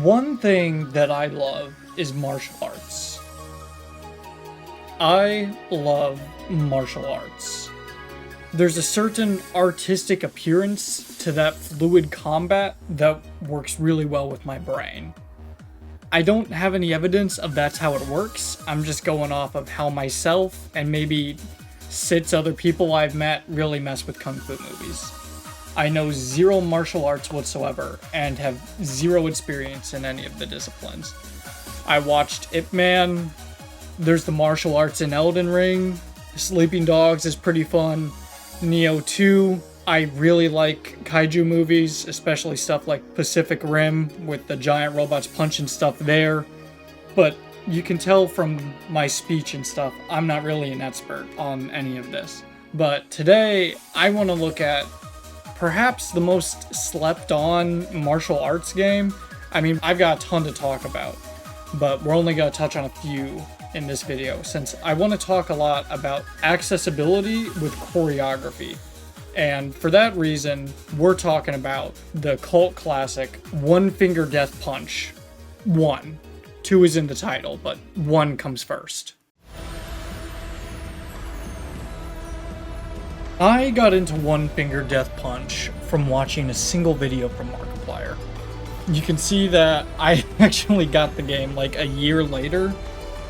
One thing that I love is martial arts. I love martial arts. There's a certain artistic appearance to that fluid combat that works really well with my brain. I don't have any evidence of that's how it works. I'm just going off of how myself and maybe 6 other people I've met really mess with kung fu movies. I know 0 martial arts whatsoever and have 0 experience in any of the disciplines. I watched Ip Man. There's the martial arts in Elden Ring. Sleeping Dogs is pretty fun. Neo 2. I really like kaiju movies, especially stuff like Pacific Rim with the giant robots punching stuff there. But you can tell from my speech and stuff, I'm not really an expert on any of this. But today, I want to look at perhaps the most slept on martial arts game. I mean, I've got a ton to talk about, but we're only going to touch on a few in this video since I want to talk a lot about accessibility with choreography. And for that reason, we're talking about the cult classic One Finger Death Punch 1. 2 is in the title, but 1 comes first. I got into One Finger Death Punch from watching a single video from Markiplier. You can see that I actually got the game like a year later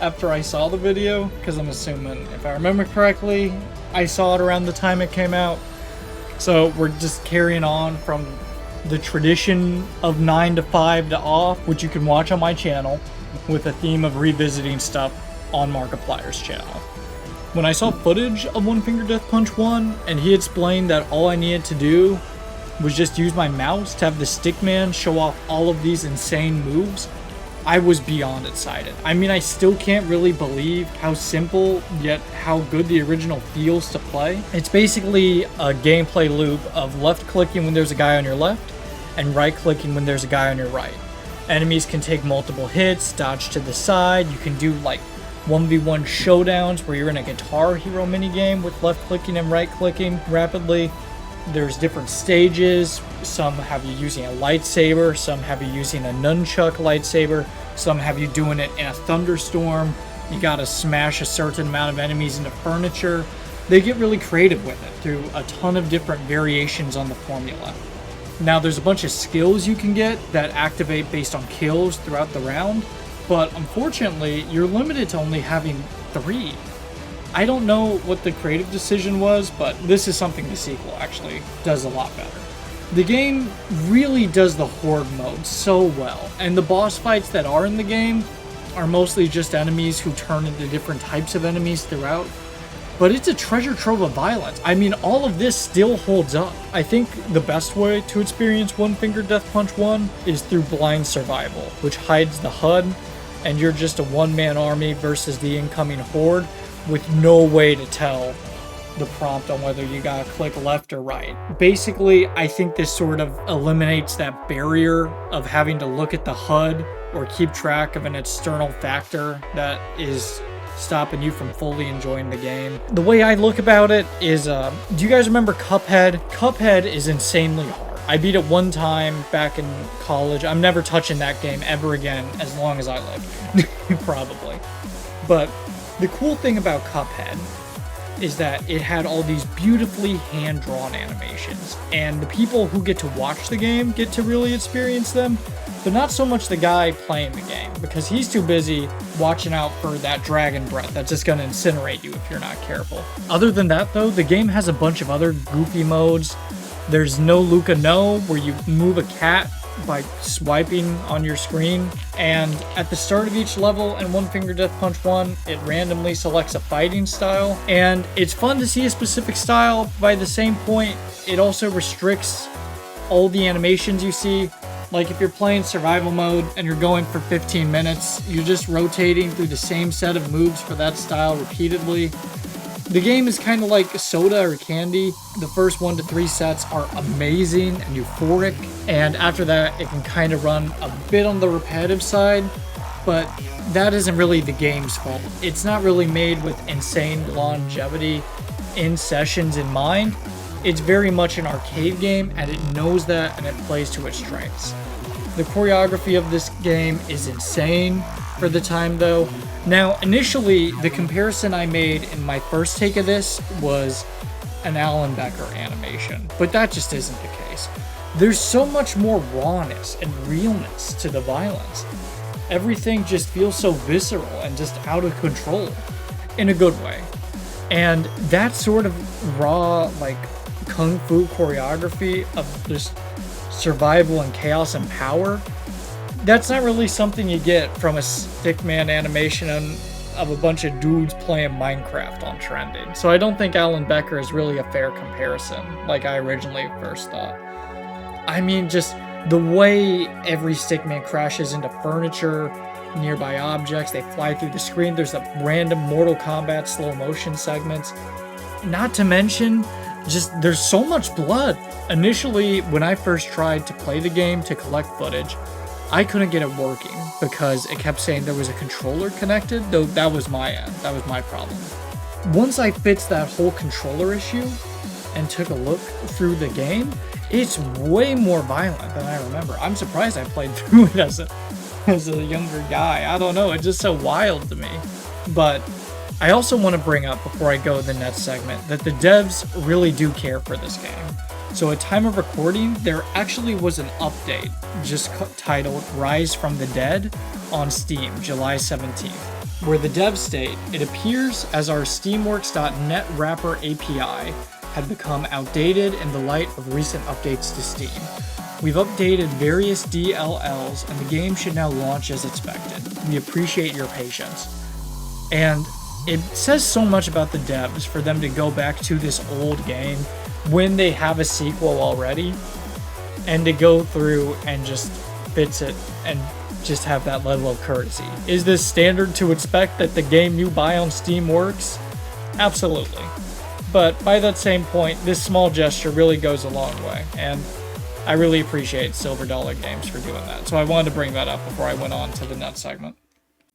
after I saw the video, because I'm assuming, if I remember correctly, I saw it around the time it came out. So we're just carrying on from the tradition of 9 to 5 to off, which you can watch on my channel, with a theme of revisiting stuff on Markiplier's channel. When I saw footage of One Finger Death Punch 1, and he explained that all I needed to do was just use my mouse to have the stickman show off all of these insane moves, I was beyond excited. I mean, I still can't really believe how simple, yet how good the original feels to play. It's basically a gameplay loop of left-clicking when there's a guy on your left, and right-clicking when there's a guy on your right. Enemies can take multiple hits, dodge to the side, you can do like 1v1 showdowns where you're in a Guitar Hero minigame with left-clicking and right-clicking rapidly. There's different stages. Some have you using a lightsaber, some have you using a nunchuck lightsaber, some have you doing it in a thunderstorm. You gotta smash a certain amount of enemies into furniture. They get really creative with it through a ton of different variations on the formula. Now there's a bunch of skills you can get that activate based on kills throughout the round, but unfortunately you're limited to only having 3. I don't know what the creative decision was, but this is something the sequel actually does a lot better. The game really does the horde mode so well, and the boss fights that are in the game are mostly just enemies who turn into different types of enemies throughout. But it's a treasure trove of violence. I mean, all of this still holds up. I think the best way to experience One Finger Death Punch 1 is through blind survival, which hides the HUD, and you're just a one-man army versus the incoming horde, with no way to tell the prompt on whether you gotta click left or right. Basically, I think this sort of eliminates that barrier of having to look at the HUD or keep track of an external factor that is stopping you from fully enjoying the game. The way I look about it is, do you guys remember Cuphead? Cuphead is insanely hard. I beat it one time back in college. I'm never touching that game ever again as long as I live. Probably. But the cool thing about Cuphead is that it had all these beautifully hand-drawn animations, and the people who get to watch the game get to really experience them, but not so much the guy playing the game, because he's too busy watching out for that dragon breath that's just going to incinerate you if you're not careful. Other than that though, the game has a bunch of other goofy modes. There's No Luca No, where you move a cat by swiping on your screen, and at the start of each level in One Finger Death Punch 1, it randomly selects a fighting style, and it's fun to see a specific style. By the same point, it also restricts all the animations you see. Like if you're playing survival mode and you're going for 15 minutes, you're just rotating through the same set of moves for that style repeatedly. The game is kind of like soda or candy. The first 1 to 3 sets are amazing and euphoric, and after that it can kind of run a bit on the repetitive side, but that isn't really the game's fault. It's not really made with insane longevity in sessions in mind. It's very much an arcade game, and it knows that, and it plays to its strengths. The choreography of this game is insane for the time though. Now, initially, the comparison I made in my first take of this was an Alan Becker animation, but that just isn't the case. There's so much more rawness and realness to the violence. Everything just feels so visceral and just out of control in a good way. And that sort of raw, like, kung fu choreography of just survival and chaos and power, that's not really something you get from a stickman animation of a bunch of dudes playing Minecraft on trending. So I don't think Alan Becker is really a fair comparison, like I originally first thought. I mean, just the way every stickman crashes into furniture, nearby objects, they fly through the screen, there's a random Mortal Kombat slow motion segments. Not to mention, just there's so much blood. Initially, when I first tried to play the game to collect footage, I couldn't get it working because it kept saying there was a controller connected, though that was my end, that was my problem. Once I fixed that whole controller issue and took a look through the game, it's way more violent than I remember. I'm surprised I played through it as a younger guy. I don't know, it's just so wild to me. But I also want to bring up, before I go to the next segment, that the devs really do care for this game. So at time of recording, there actually was an update just titled Rise from the Dead on Steam, July 17th, where the devs state, it appears as our Steamworks.net wrapper API had become outdated in the light of recent updates to Steam. We've updated various DLLs and the game should now launch as expected. We appreciate your patience. And it says so much about the devs for them to go back to this old game when they have a sequel already, and to go through and just fix it and just have that level of courtesy. Is this standard to expect that the game you buy on Steam works? Absolutely. But by that same point, this small gesture really goes a long way, and I really appreciate Silver Dollar Games for doing that. So I wanted to bring that up before I went on to the next segment.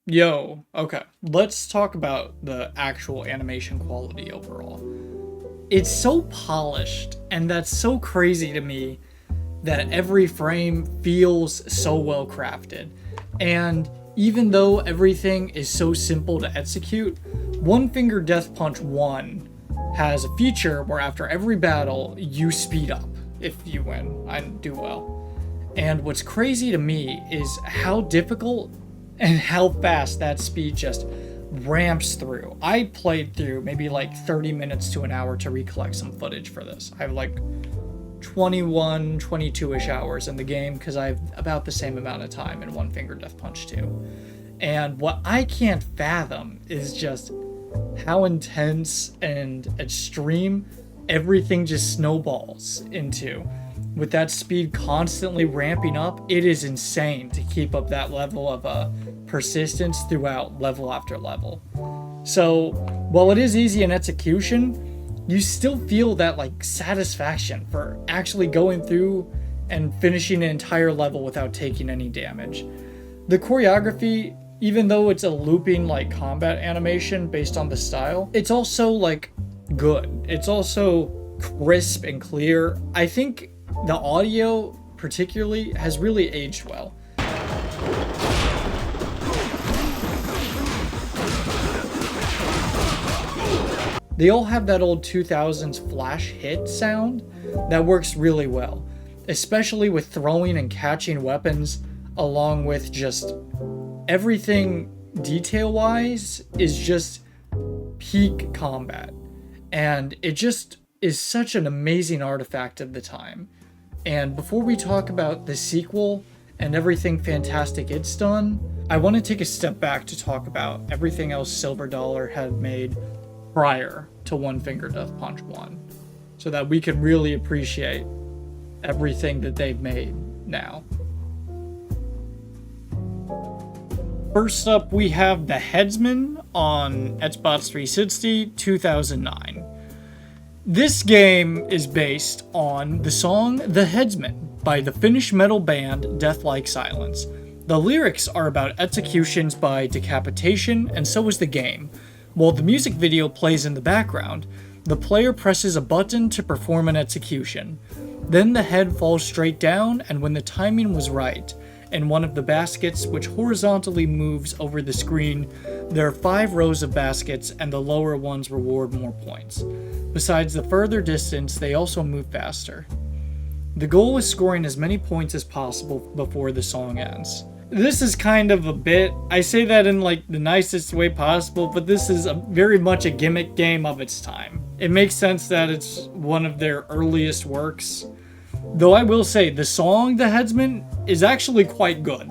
Yo, okay, let's talk about the actual animation quality overall. It's so polished, and that's so crazy to me that every frame feels so well crafted. And even though everything is so simple to execute, One Finger Death Punch 1 has a feature where after every battle, you speed up if you win and do well. And what's crazy to me is how difficult and how fast that speed just ramps through. I played through maybe like 30 minutes to an hour to recollect some footage for this. I have like 21, 22-ish hours in the game because I have about the same amount of time in One Finger Death Punch 2. And what I can't fathom is just how intense and extreme everything just snowballs into. With that speed constantly ramping up, it is insane to keep up that level of persistence throughout level after level. So while it is easy in execution, you still feel that like satisfaction for actually going through and finishing an entire level without taking any damage. The choreography, even though it's a looping like combat animation based on the style, it's also like good. It's also crisp and clear. I think the audio particularly has really aged well. They all have that old 2000s flash hit sound that works really well, especially with throwing and catching weapons, along with just everything detail-wise is just peak combat. And it just is such an amazing artifact of the time. And before we talk about the sequel and everything fantastic it's done, I want to take a step back to talk about everything else Silver Dollar had made prior to One Finger Death Punch 1, so that we can really appreciate everything that they've made now. First up, we have The Headsman on Xbox 360 2009. This game is based on the song The Headsman by the Finnish metal band Deathlike Silence. The lyrics are about executions by decapitation, and so is the game. While the music video plays in the background, the player presses a button to perform an execution. Then the head falls straight down, and when the timing was right, In one of the baskets, which horizontally moves over the screen, there are 5 rows of baskets, and the lower ones reward more points. Besides the further distance, they also move faster. The goal is scoring as many points as possible before the song ends. This is kind of a bit, I say that in like the nicest way possible, but this is very much a gimmick game of its time. It makes sense that it's one of their earliest works. Though I will say, the song, The Headsman, is actually quite good.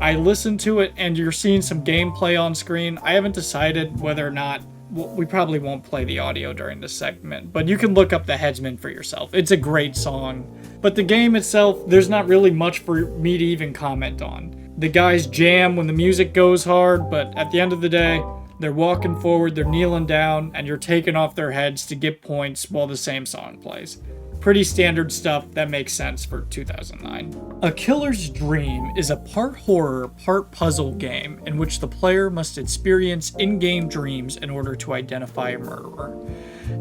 I listened to it and you're seeing some gameplay on screen. I haven't decided whether or not, we probably won't play the audio during this segment, but you can look up The Headsman for yourself. It's a great song. But the game itself, there's not really much for me to even comment on. The guys jam when the music goes hard, but at the end of the day, they're walking forward, they're kneeling down, and you're taking off their heads to get points while the same song plays. Pretty standard stuff that makes sense for 2009. A Killer's Dream is a part horror, part puzzle game in which the player must experience in-game dreams in order to identify a murderer.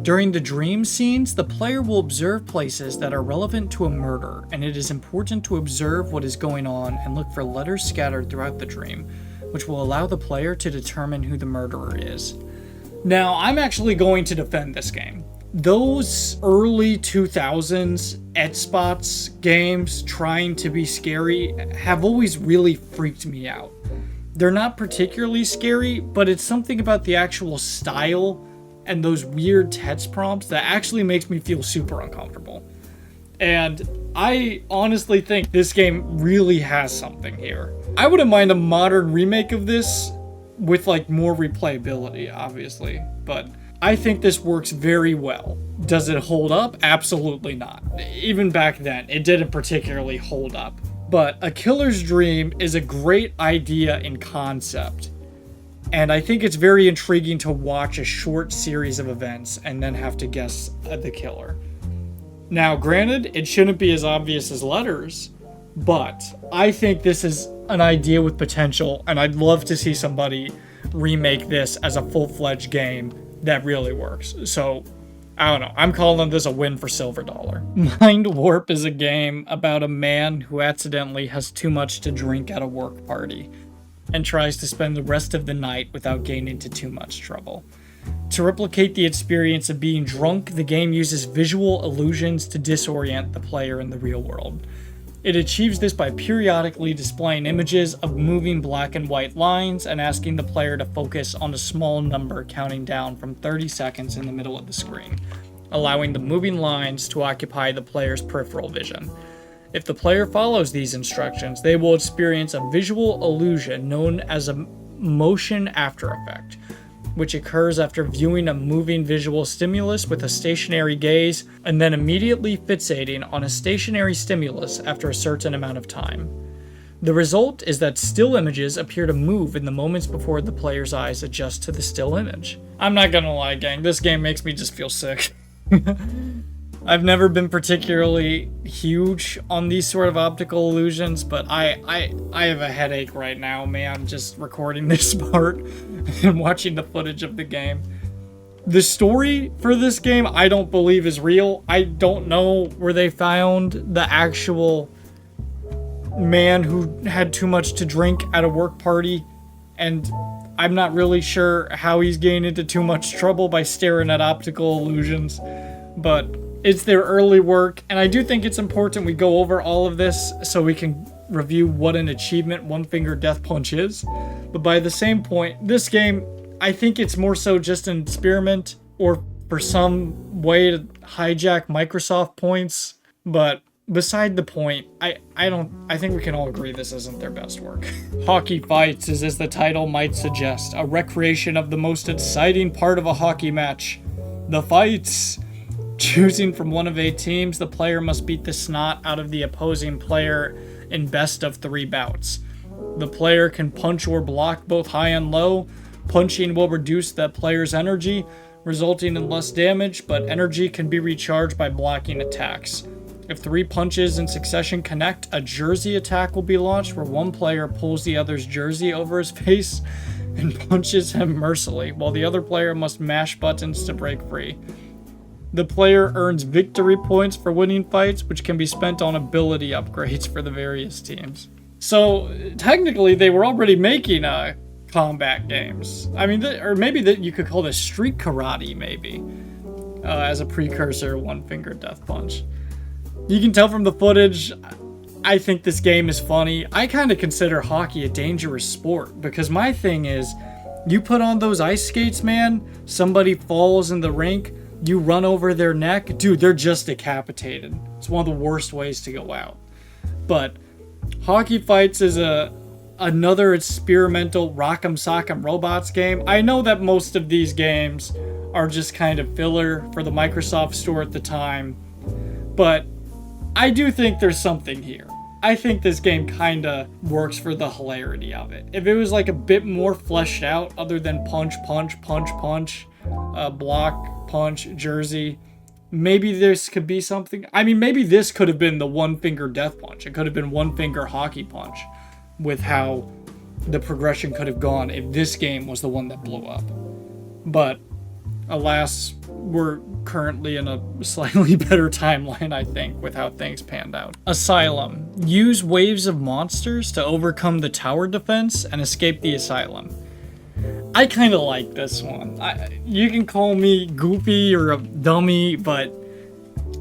During the dream scenes, the player will observe places that are relevant to a murder, and it is important to observe what is going on and look for letters scattered throughout the dream, which will allow the player to determine who the murderer is. Now, I'm actually going to defend this game. Those early 2000s Etspots games trying to be scary have always really freaked me out. They're not particularly scary, but it's something about the actual style and those weird text prompts that actually makes me feel super uncomfortable. And I honestly think this game really has something here. I wouldn't mind a modern remake of this with like more replayability, obviously, but I think this works very well. Does it hold up? Absolutely not. Even back then, it didn't particularly hold up. But A Killer's Dream is a great idea in concept. And I think it's very intriguing to watch a short series of events and then have to guess the killer. Now, granted, it shouldn't be as obvious as letters, but I think this is an idea with potential, and I'd love to see somebody remake this as a full-fledged game that really works. So, I don't know. I'm calling this a win for Silver Dollar. Mind Warp is a game about a man who accidentally has too much to drink at a work party and tries to spend the rest of the night without getting into too much trouble. To replicate the experience of being drunk, the game uses visual illusions to disorient the player in the real world. It achieves this by periodically displaying images of moving black and white lines and asking the player to focus on a small number counting down from 30 seconds in the middle of the screen, allowing the moving lines to occupy the player's peripheral vision. If the player follows these instructions, they will experience a visual illusion known as a motion after effect, which occurs after viewing a moving visual stimulus with a stationary gaze and then immediately fixating on a stationary stimulus after a certain amount of time. The result is that still images appear to move in the moments before the player's eyes adjust to the still image. I'm not gonna lie, gang, this game makes me just feel sick. I've never been particularly huge on these sort of optical illusions, but I have a headache right now, man, just recording this part and watching the footage of the game. The story for this game, I don't believe is real. I don't know where they found the actual man who had too much to drink at a work party, and I'm not really sure how he's getting into too much trouble by staring at optical illusions, but it's their early work, and I do think it's important we go over all of this so we can review what an achievement onefingerdeathpunch is. But by the same point, this game, I think it's more so just an experiment or for some way to hijack Microsoft points. But beside the point, I think we can all agree this isn't their best work. Hockey Fights is, as the title might suggest, a recreation of the most exciting part of a hockey match, the fights. Choosing from one of 8 teams, the player must beat the snot out of the opposing player in best of 3 bouts. The player can punch or block both high and low. Punching will reduce the player's energy, resulting in less damage, but energy can be recharged by blocking attacks. If 3 punches in succession connect, a jersey attack will be launched where one player pulls the other's jersey over his face and punches him mercilessly, while the other player must mash buttons to break free. The player earns victory points for winning fights, which can be spent on ability upgrades for the various teams. So technically, they were already making combat games. I mean, or maybe that you could call this street karate, maybe, as a precursor to One Finger Death Punch. You can tell from the footage, I think this game is funny. I kind of consider hockey a dangerous sport because my thing is, you put on those ice skates, man, somebody falls in the rink, you run over their neck, dude, they're just decapitated. It's one of the worst ways to go out. But Hockey Fights is another experimental Rock'em Sock'em Robots game. I know that most of these games are just kind of filler for the Microsoft Store at the time, but I do think there's something here. I think this game kinda works for the hilarity of it. If it was like a bit more fleshed out, other than punch, punch, punch, punch, block, punch, jersey, maybe this could be something. I mean, maybe this could have been the One Finger Death Punch. It could have been One Finger Hockey Punch, with how the progression could have gone if this game was the one that blew up. But alas, we're currently in a slightly better timeline, I think, with how things panned out. Asylum. Use waves of monsters to overcome the tower defense and escape the asylum. I kind of like this one. You can call me goofy or a dummy, but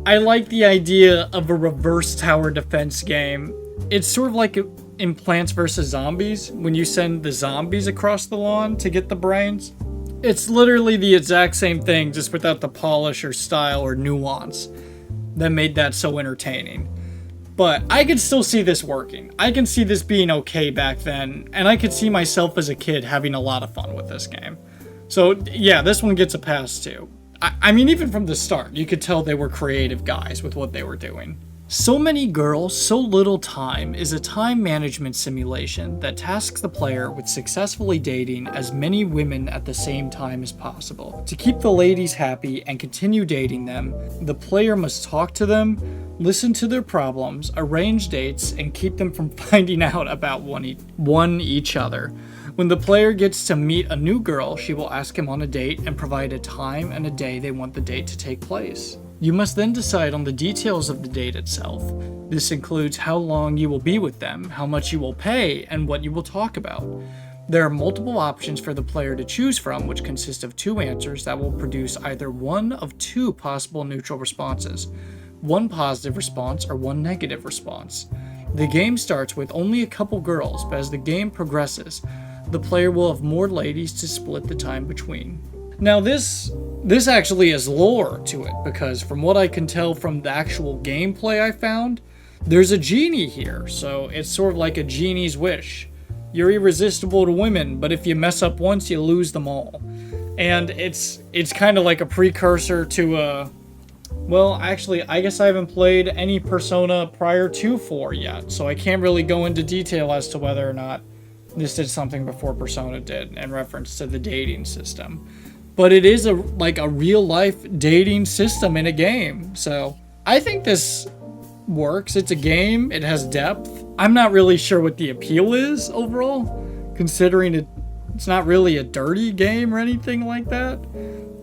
I like the idea of a reverse tower defense game. It's sort of like in Plants vs. Zombies, when you send the zombies across the lawn to get the brains. It's literally the exact same thing, just without the polish or style or nuance that made that so entertaining. But I could still see this working. I can see this being okay back then, and I could see myself as a kid having a lot of fun with this game. So yeah, this one gets a pass too. I mean, even from the start, you could tell they were creative guys with what they were doing. So Many Girls, So Little Time is a time management simulation that tasks the player with successfully dating as many women at the same time as possible. To keep the ladies happy and continue dating them, the player must talk to them, listen to their problems, arrange dates, and keep them from finding out about each other. When the player gets to meet a new girl, she will ask him on a date and provide a time and a day they want the date to take place. You must then decide on the details of the date itself. This includes how long you will be with them, how much you will pay, and what you will talk about. There are multiple options for the player to choose from, which consist of 2 answers that will produce either one of 2 possible neutral responses, 1 positive response or 1 negative response. The game starts with only a couple girls, but as the game progresses, the player will have more ladies to split the time between. Now this actually has lore to it, because from what I can tell from the actual gameplay I found, there's a genie here, so it's sort of like a genie's wish. You're irresistible to women, but if you mess up once, you lose them all. And it's kind of like a precursor to well, actually, I guess I haven't played any Persona prior to 4 yet, so I can't really go into detail as to whether or not this did something before Persona did in reference to the dating system. But it is a real-life dating system in a game, so I think this works. It's a game, it has depth. I'm not really sure what the appeal is overall, considering it's not really a dirty game or anything like that.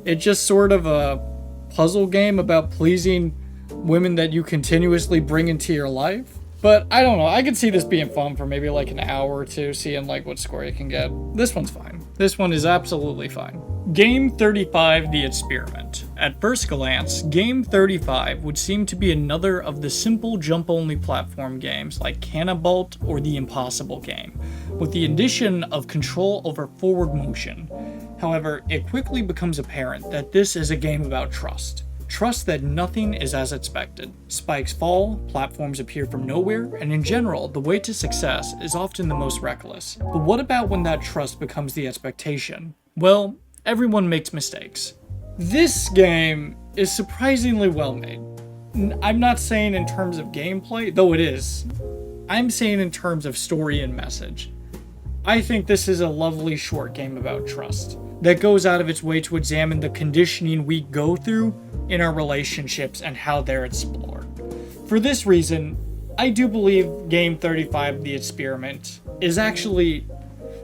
It's just sort of a puzzle game about pleasing women that you continuously bring into your life. But I don't know, I could see this being fun for maybe like an hour or two, seeing like what score you can get. This one's fine. This one is absolutely fine. Game 35, The Experiment. At first glance, Game 35 would seem to be another of the simple jump-only platform games like Cannonbolt or The Impossible Game, with the addition of control over forward motion. However, it quickly becomes apparent that this is a game about trust. Trust that nothing is as expected. Spikes fall, platforms appear from nowhere, and in general, the way to success is often the most reckless. But what about when that trust becomes the expectation? Well, everyone makes mistakes. This game is surprisingly well made. I'm not saying in terms of gameplay, though it is. I'm saying in terms of story and message. I think this is a lovely short game about trust that goes out of its way to examine the conditioning we go through in our relationships and how they're explored. For this reason, I do believe Game 35, The Experiment, is actually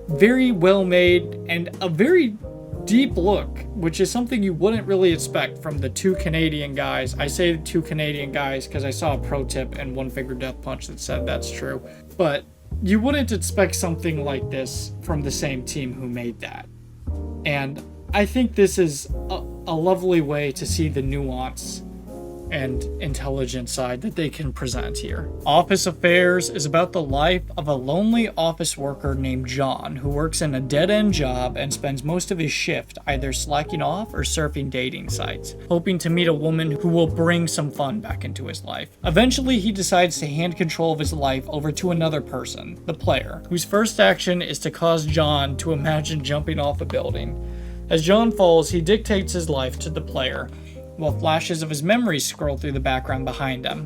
very well made and a very deep look, which is something you wouldn't really expect from the 2 Canadian guys. I say the 2 Canadian guys because I saw a pro tip in One Finger Death Punch that said that's true. But you wouldn't expect something like this from the same team who made that. And I think this is a lovely way to see the nuance and intelligent side that they can present here. Office Affairs is about the life of a lonely office worker named John who works in a dead-end job and spends most of his shift either slacking off or surfing dating sites, hoping to meet a woman who will bring some fun back into his life. Eventually, he decides to hand control of his life over to another person, the player, whose first action is to cause John to imagine jumping off a building. As John falls, he dictates his life to the player, while flashes of his memories scroll through the background behind him.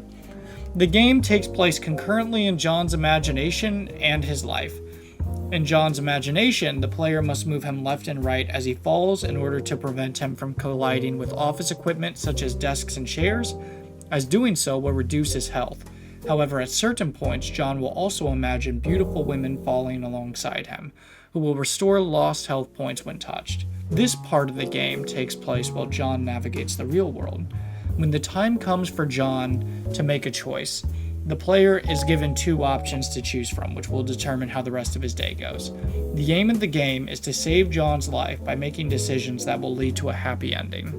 The game takes place concurrently in John's imagination and his life. In John's imagination, the player must move him left and right as he falls in order to prevent him from colliding with office equipment such as desks and chairs, as doing so will reduce his health. However, at certain points, John will also imagine beautiful women falling alongside him, who will restore lost health points when touched. This part of the game takes place while John navigates the real world. When the time comes for John to make a choice, the player is given two options to choose from, which will determine how the rest of his day goes. The aim of the game is to save John's life by making decisions that will lead to a happy ending.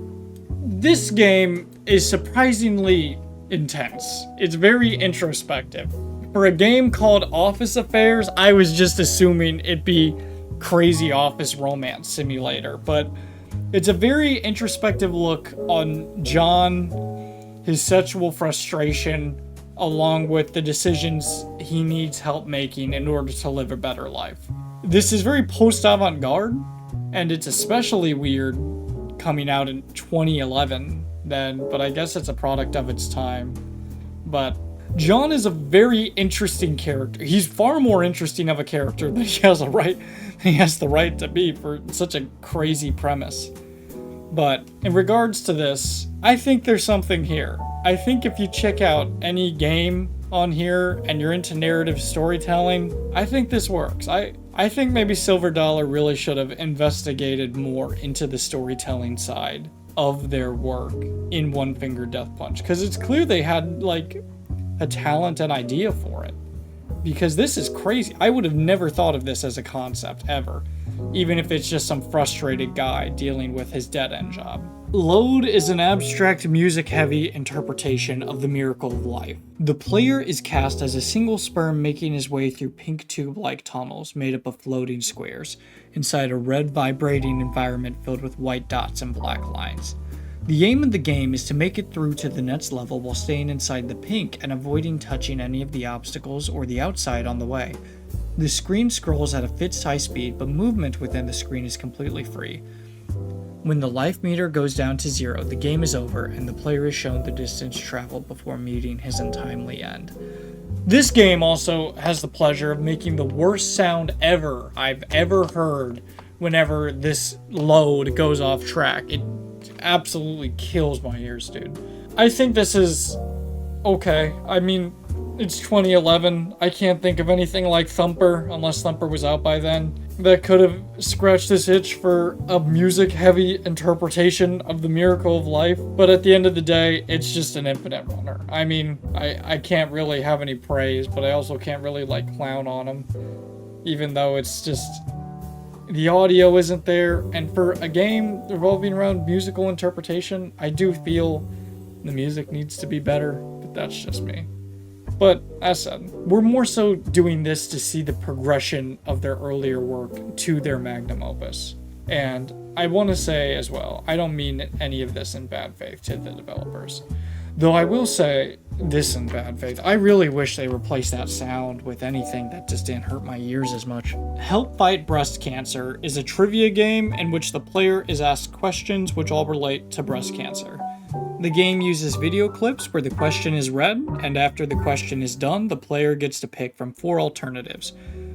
This game is surprisingly intense. It's very introspective. For a game called Office Affairs, I was just assuming it'd be crazy office romance simulator, but it's a very introspective look on John, his sexual frustration, along with the decisions he needs help making in order to live a better life. This is very post-avant-garde, and it's especially weird coming out in 2011 then, but I guess it's a product of its time. But John is a very interesting character. He's far more interesting of a character than he has the right to be for such a crazy premise. But in regards to this, I think there's something here. I think if you check out any game on here and you're into narrative storytelling, I think this works. I think maybe Silver Dollar really should have investigated more into the storytelling side of their work in One Finger Death Punch, because it's clear they had like a talent and idea for it, because this is crazy. I would have never thought of this as a concept ever, even if it's just some frustrated guy dealing with his dead-end job. Load is an abstract, music-heavy interpretation of the miracle of life. The player is cast as a single sperm making his way through pink tube-like tunnels made up of floating squares, inside a red vibrating environment filled with white dots and black lines. The aim of the game is to make it through to the next level while staying inside the pink and avoiding touching any of the obstacles or the outside on the way. The screen scrolls at a fixed high speed, but movement within the screen is completely free. When the life meter goes down to 0, the game is over and the player is shown the distance traveled before meeting his untimely end. This game also has the pleasure of making the worst sound I've ever heard whenever this load goes off track. It absolutely kills my ears, dude. I think this is okay. I mean, it's 2011. I can't think of anything like Thumper, unless Thumper was out by then, that could have scratched this itch for a music-heavy interpretation of the miracle of life. But at the end of the day, it's just an infinite runner. I mean, I can't really have any praise, but I also can't really, like, clown on him. Even though it's just... the audio isn't there, and for a game revolving around musical interpretation, I do feel the music needs to be better, but that's just me. But, as said, we're more so doing this to see the progression of their earlier work to their magnum opus. And I want to say as well, I don't mean any of this in bad faith to the developers. Though I will say this in bad faith, I really wish they replaced that sound with anything that just didn't hurt my ears as much. Help Fight Breast Cancer is a trivia game in which the player is asked questions which all relate to breast cancer. The game uses video clips where the question is read, and after the question is done, the player gets to pick from 4 alternatives,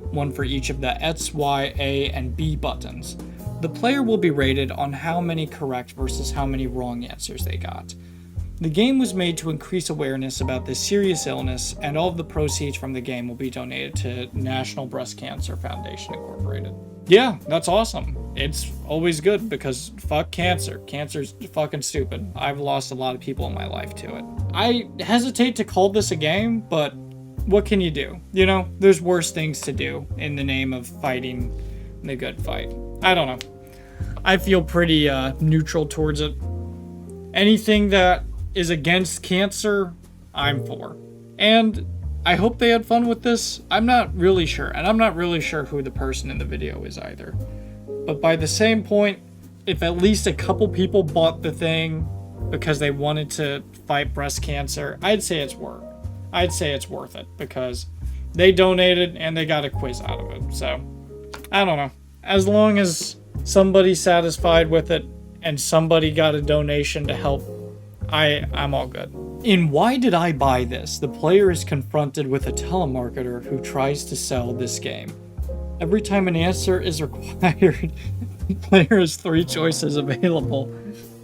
one for each of the X, Y, A, and B buttons. The player will be rated on how many correct versus how many wrong answers they got. The game was made to increase awareness about this serious illness, and all of the proceeds from the game will be donated to National Breast Cancer Foundation Incorporated. Yeah, that's awesome. It's always good because fuck cancer. Cancer's fucking stupid. I've lost a lot of people in my life to it. I hesitate to call this a game, but what can you do? You know, there's worse things to do in the name of fighting the good fight. I don't know. I feel pretty neutral towards it. Anything that is against cancer, I'm for. And I hope they had fun with this. I'm not really sure. And I'm not really sure who the person in the video is either. But by the same point, if at least a couple people bought the thing because they wanted to fight breast cancer, I'd say it's worth it because they donated and they got a quiz out of it. So, I don't know. As long as somebody's satisfied with it and somebody got a donation to help, I'm all good. In Why Did I Buy This?, the player is confronted with a telemarketer who tries to sell this game. Every time an answer is required, the player has 3 choices available: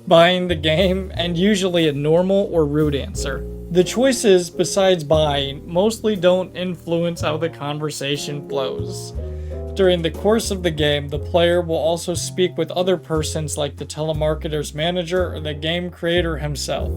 buying the game, and usually a normal or rude answer. The choices, besides buying, mostly don't influence how the conversation flows. During the course of the game, the player will also speak with other persons like the telemarketer's manager or the game creator himself.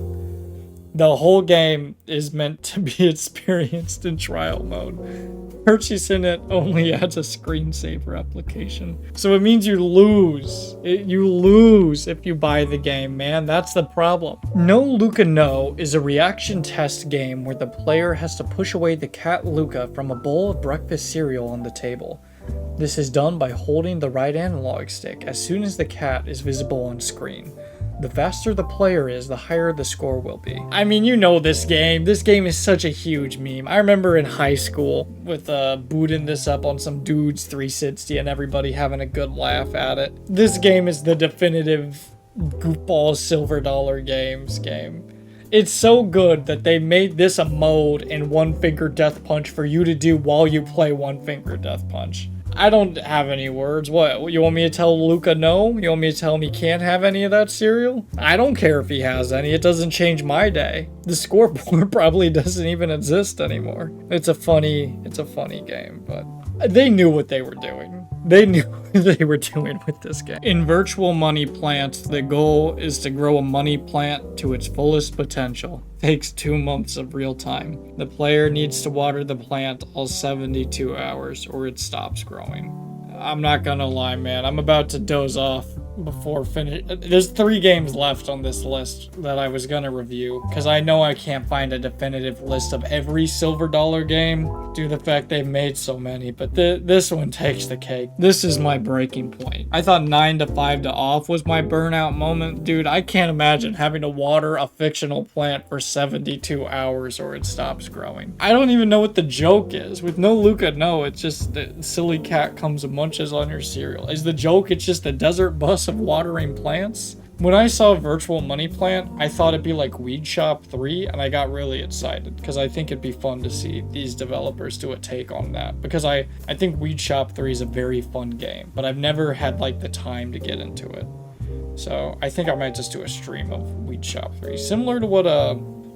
The whole game is meant to be experienced in trial mode. Purchasing it only adds a screensaver application. So it means you lose. You lose if you buy the game, man. That's the problem. No Luca No is a reaction test game where the player has to push away the cat Luca from a bowl of breakfast cereal on the table. This is done by holding the right analog stick as soon as the cat is visible on screen. The faster the player is, the higher the score will be. I mean, you know this game. This game is such a huge meme. I remember in high school with booting this up on some dude's 360 and everybody having a good laugh at it. This game is the definitive goofball silver dollar games game. It's so good that they made this a mode in One Finger Death Punch for you to do while you play One Finger Death Punch. I don't have any words. What, you want me to tell Luca no? You want me to tell him he can't have any of that cereal? I don't care if he has any. It doesn't change my day. The scoreboard probably doesn't even exist anymore. It's a funny game, but they knew what they were doing. They knew what they were doing with this game. In Virtual Money Plants, the goal is to grow a money plant to its fullest potential. Takes 2 months of real time. The player needs to water the plant all 72 hours or it stops growing. I'm not gonna lie, man. I'm about to doze off before finish. There's 3 games left on this list that I was gonna review because I know I can't find a definitive list of every silver dollar game due to the fact they've made so many, but this one takes the cake. This is my breaking point. I thought 9 to 5 to off was my burnout moment. Dude, I can't imagine having to water a fictional plant for 72 hours or it stops growing. I don't even know what the joke is. With No Luca No, it's just the silly cat comes and munches on your cereal. Is the joke it's just a desert bus of watering plants? When I saw Virtual Money Plant, I thought it'd be like Weed Shop 3, and I got really excited because I think it'd be fun to see these developers do a take on that, because I think Weed Shop 3 is a very fun game, but I've never had like the time to get into it. So I think I might just do a stream of Weed Shop 3, similar to what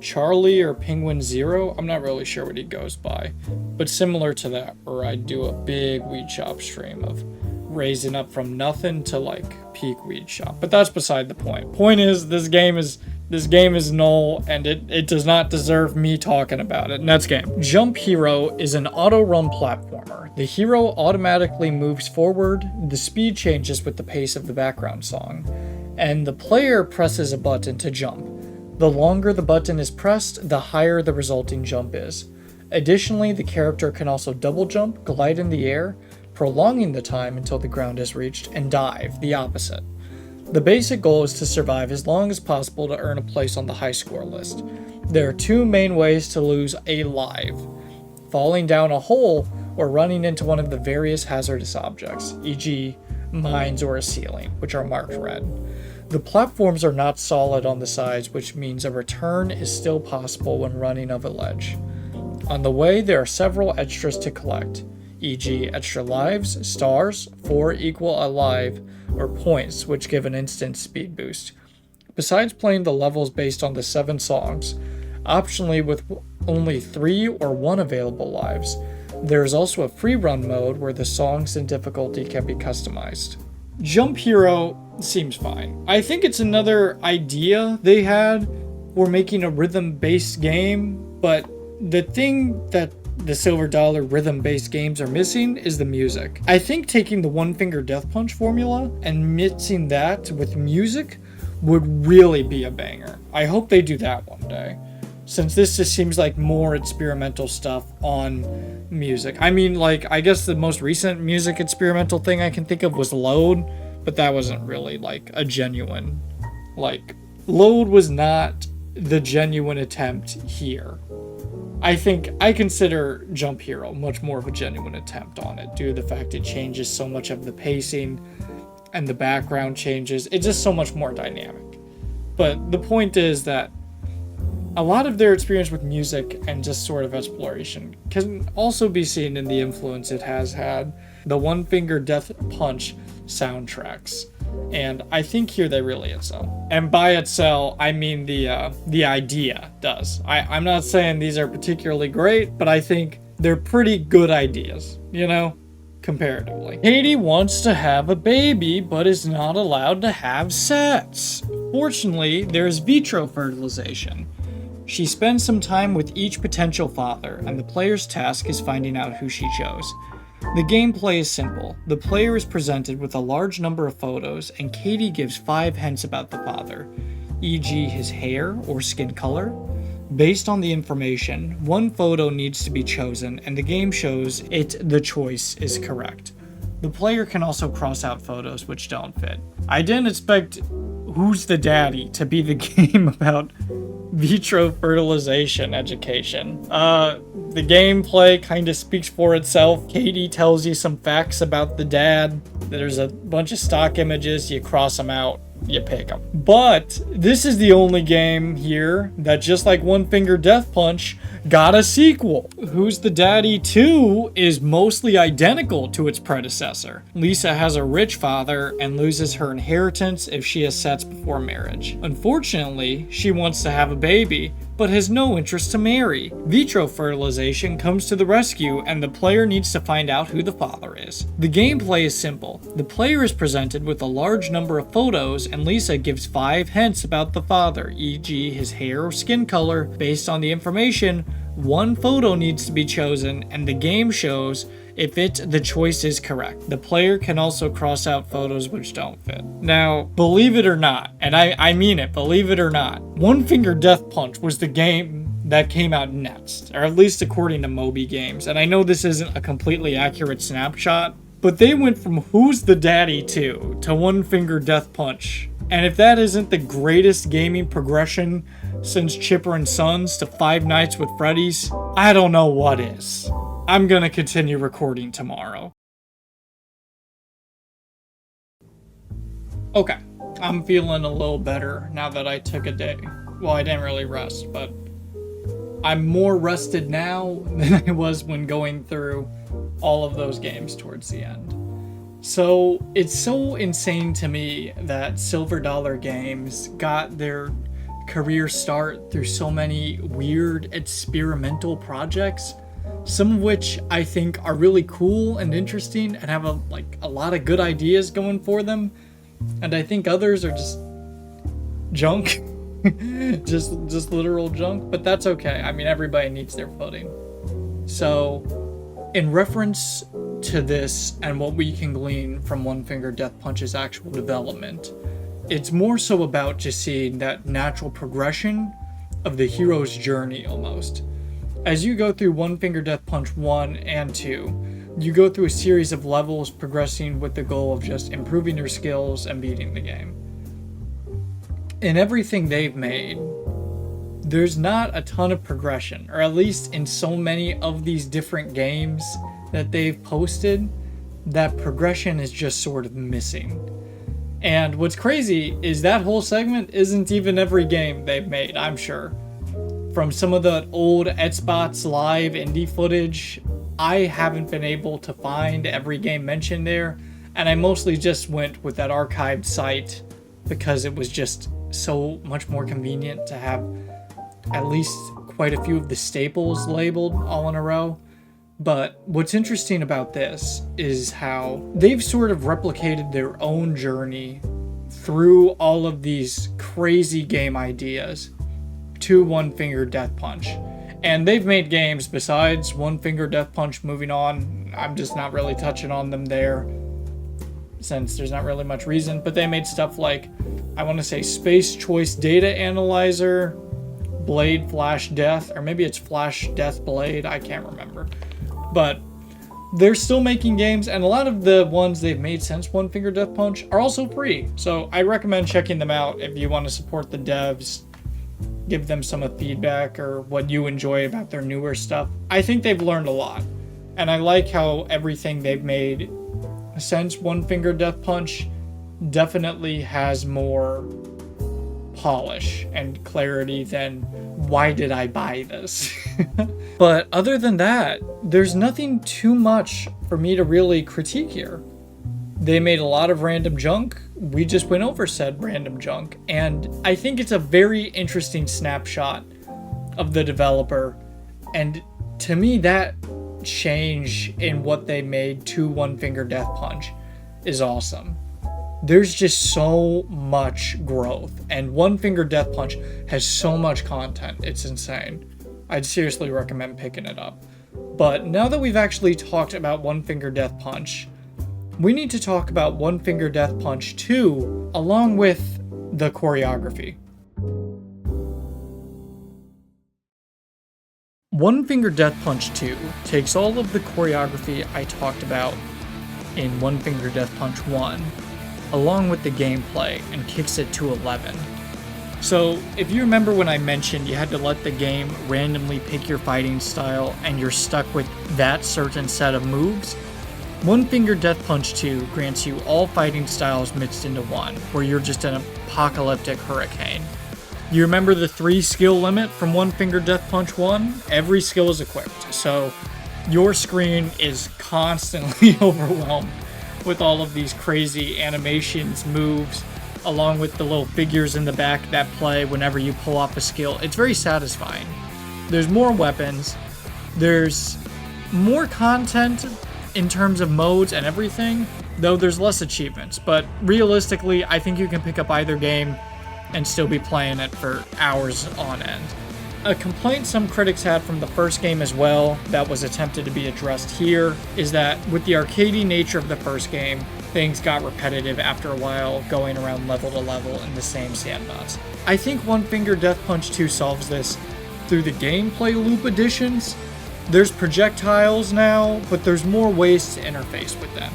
Charlie or Penguin Zero, I'm not really sure what he goes by, but similar to that, where I do a big Weed Shop stream of raising up from nothing to like peak Weed Shop. But that's beside the point. Point is, this game is null and it does not deserve me talking about it. Next game. Jump Hero is an auto-run platformer. The hero automatically moves forward, the speed changes with the pace of the background song, and the player presses a button to jump. The longer the button is pressed, the higher the resulting jump is. Additionally, the character can also double jump, glide in the air, prolonging the time until the ground is reached, and dive, the opposite. The basic goal is to survive as long as possible to earn a place on the high score list. There are 2 main ways to lose a life: falling down a hole or running into one of the various hazardous objects, e.g. mines or a ceiling, which are marked red. The platforms are not solid on the sides, which means a return is still possible when running off a ledge. On the way, there are several extras to collect, e.g. extra lives, stars, 4 equal alive, or points, which give an instant speed boost. Besides playing the levels based on the 7 songs, optionally with only 3 or 1 available lives, there is also a free run mode where the songs and difficulty can be customized. Jump Hero seems fine. I think it's another idea they had. We're making a rhythm-based game, but the thing that the Silver Dollar rhythm-based games are missing is the music. I think taking the One Finger Death Punch formula and mixing that with music would really be a banger. I hope they do that one day, since this just seems like more experimental stuff on music. I mean, like, I guess the most recent music experimental thing I can think of was Load, but that wasn't really like a genuine, like, Load was not the genuine attempt here. I think I consider Jump Hero much more of a genuine attempt on it due to the fact it changes so much of the pacing and the background changes. It's just so much more dynamic. But the point is that a lot of their experience with music and just sort of exploration can also be seen in the influence it has had the One Finger Death Punch soundtracks. And I think here they really excel. And by excel, I mean the idea does. I'm not saying these are particularly great, but I think they're pretty good ideas, you know, comparatively. Katie wants to have a baby, but is not allowed to have sex. Fortunately, there's vitro fertilization. She spends some time with each potential father, and the player's task is finding out who she chose. The gameplay is simple. The player is presented with a large number of photos, and Katie gives 5 hints about the father, e.g. his hair or skin color. Based on the information, one photo needs to be chosen, and the game shows the choice is correct. The player can also cross out photos which don't fit. I didn't expect Who's the Daddy to be the game about vitro fertilization education. The gameplay kind of speaks for itself. Katie tells you some facts about the dad. There's a bunch of stock images. You cross them out, you pick them. But this is the only game here that, just like One Finger Death Punch, got a sequel. Who's the Daddy 2 is mostly identical to its predecessor. Lisa has a rich father and loses her inheritance if she has sex before marriage. Unfortunately, she wants to have a baby, but has no interest to marry. Vitro fertilization comes to the rescue, and the player needs to find out who the father is. The gameplay is simple. The player is presented with a large number of photos, and Lisa gives 5 hints about the father, e.g. his hair or skin color. Based on the information, one photo needs to be chosen, and the game shows if the choice is correct. The player can also cross out photos which don't fit. Now, believe it or not, and I mean it, believe it or not, One Finger Death Punch was the game that came out next, or at least according to Moby Games. And I know this isn't a completely accurate snapshot, but they went from Who's the Daddy 2 to One Finger Death Punch. And if that isn't the greatest gaming progression since Chipper and Sons to Five Nights with Freddy's, I don't know what is. I'm gonna continue recording tomorrow. Okay, I'm feeling a little better now that I took a day. Well, I didn't really rest, but I'm more rested now than I was when going through all of those games towards the end. So it's so insane to me that Silver Dollar Games got their career start through so many weird experimental projects, some of which I think are really cool and interesting and have a lot of good ideas going for them, and I think others are just junk. just literal junk, but that's okay. I mean, everybody needs their footing. So in reference to this and what we can glean from One Finger Death Punch's actual development, it's more so about just seeing that natural progression of the hero's journey almost. As you go through One Finger Death Punch 1 and 2, you go through a series of levels progressing with the goal of just improving your skills and beating the game. In everything they've made, there's not a ton of progression, or at least in so many of these different games that they've posted, that progression is just sort of missing. And what's crazy is that whole segment isn't even every game they've made, I'm sure. From some of the old Xbox Live indie footage, I haven't been able to find every game mentioned there, and I mostly just went with that archived site because it was just so much more convenient to have at least quite a few of the staples labeled all in a row. But what's interesting about this is how they've sort of replicated their own journey through all of these crazy game ideas to One Finger Death Punch. And they've made games besides One Finger Death Punch. Moving on, I'm just not really touching on them there, since there's not really much reason. But they made stuff like, I want to say, Space Choice Data Analyzer, Blade Flash Death, or maybe it's Flash Death Blade, I can't remember. But they're still making games, and a lot of the ones they've made since One Finger Death Punch are also free. So I recommend checking them out if you want to support the devs, give them some feedback or what you enjoy about their newer stuff. I think they've learned a lot, and I like how everything they've made since One Finger Death Punch definitely has more polish and clarity than why did I buy this? But other than that, there's nothing too much for me to really critique here. They made a lot of random junk. We just went over said random junk, and I think it's a very interesting snapshot of the developer, and to me that change in what they made to One Finger Death Punch is awesome. There's just so much growth, and One Finger Death Punch has so much content, it's insane. I'd seriously recommend picking it up. But now that we've actually talked about One Finger Death Punch, we need to talk about One Finger Death Punch 2 along with the choreography. One Finger Death Punch 2 takes all of the choreography I talked about in One Finger Death Punch 1 along with the gameplay and kicks it to 11. So, if you remember when I mentioned you had to let the game randomly pick your fighting style and you're stuck with that certain set of moves, One Finger Death Punch 2 grants you all fighting styles mixed into one, where you're just an apocalyptic hurricane. You remember the 3 skill limit from One Finger Death Punch 1? Every skill is equipped, so your screen is constantly overwhelmed with all of these crazy animations, moves, along with the little figures in the back that play whenever you pull off a skill. It's very satisfying. There's more weapons, there's more content in terms of modes and everything, though there's less achievements, but realistically, I think you can pick up either game and still be playing it for hours on end. A complaint some critics had from the first game as well that was attempted to be addressed here is that with the arcadey nature of the first game, things got repetitive after a while, going around level to level in the same sandbox. I think One Finger Death Punch 2 solves this through the gameplay loop additions. There's projectiles now, but there's more ways to interface with them.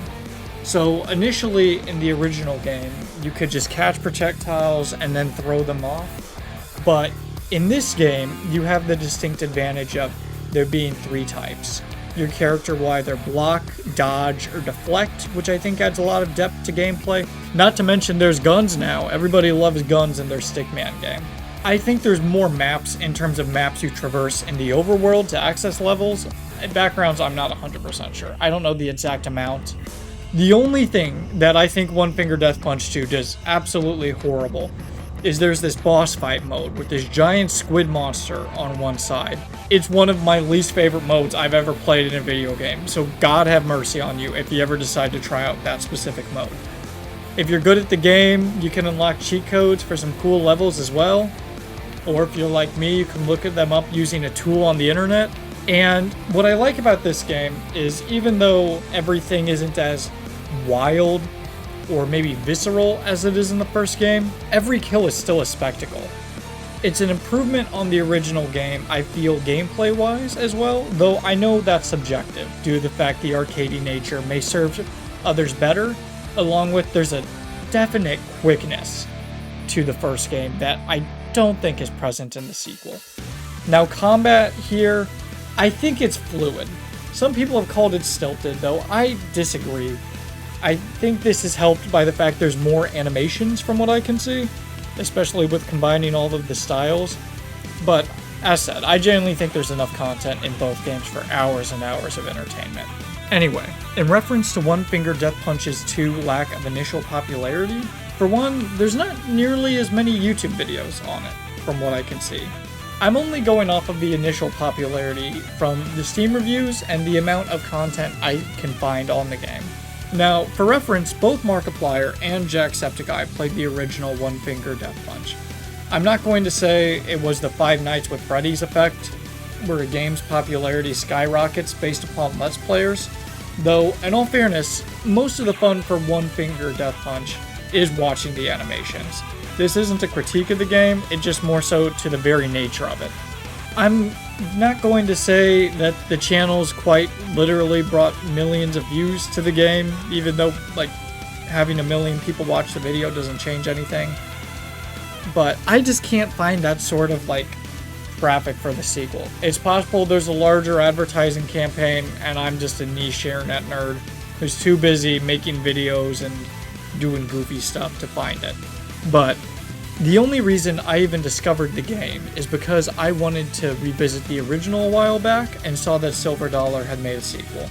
So initially in the original game, you could just catch projectiles and then throw them off. But in this game, you have the distinct advantage of there being 3 types. Your character will either block, dodge, or deflect, which I think adds a lot of depth to gameplay. Not to mention there's guns now. Everybody loves guns in their Stickman game. I think there's more maps in terms of maps you traverse in the overworld to access levels. Backgrounds, I'm not 100% sure. I don't know the exact amount. The only thing that I think One Finger Death Punch 2 does absolutely horrible is there's this boss fight mode with this giant squid monster on one side. It's one of my least favorite modes I've ever played in a video game, so God have mercy on you if you ever decide to try out that specific mode. If you're good at the game, you can unlock cheat codes for some cool levels as well, or if you're like me, you can look at them up using a tool on the internet. And what I like about this game is even though everything isn't as wild or maybe visceral as it is in the first game, every kill is still a spectacle. It's an improvement on the original game, I feel, gameplay-wise as well, though I know that's subjective due to the fact the arcadey nature may serve others better, along with there's a definite quickness to the first game that I don't think is present in the sequel. Now, combat here, I think it's fluid. Some people have called it stilted, though I disagree. I think this is helped by the fact there's more animations from what I can see, especially with combining all of the styles. But, as said, I genuinely think there's enough content in both games for hours and hours of entertainment. Anyway, in reference to One Finger Death Punch's 2 lack of initial popularity, for one, there's not nearly as many YouTube videos on it, from what I can see. I'm only going off of the initial popularity from the Steam reviews and the amount of content I can find on the game. Now, for reference, both Markiplier and Jacksepticeye played the original One Finger Death Punch. I'm not going to say it was the Five Nights with Freddy's effect, where a game's popularity skyrockets based upon Let's Players. Though, in all fairness, most of the fun for One Finger Death Punch is watching the animations. This isn't a critique of the game, it's just more so to the very nature of it. I'm not going to say that the channel's quite literally brought millions of views to the game, even though, like, having a million people watch the video doesn't change anything. But I just can't find that sort of, like, traffic for the sequel. It's possible there's a larger advertising campaign, and I'm just a niche internet nerd who's too busy making videos and doing goofy stuff to find it. But the only reason I even discovered the game is because I wanted to revisit the original a while back and saw that Silver Dollar had made a sequel.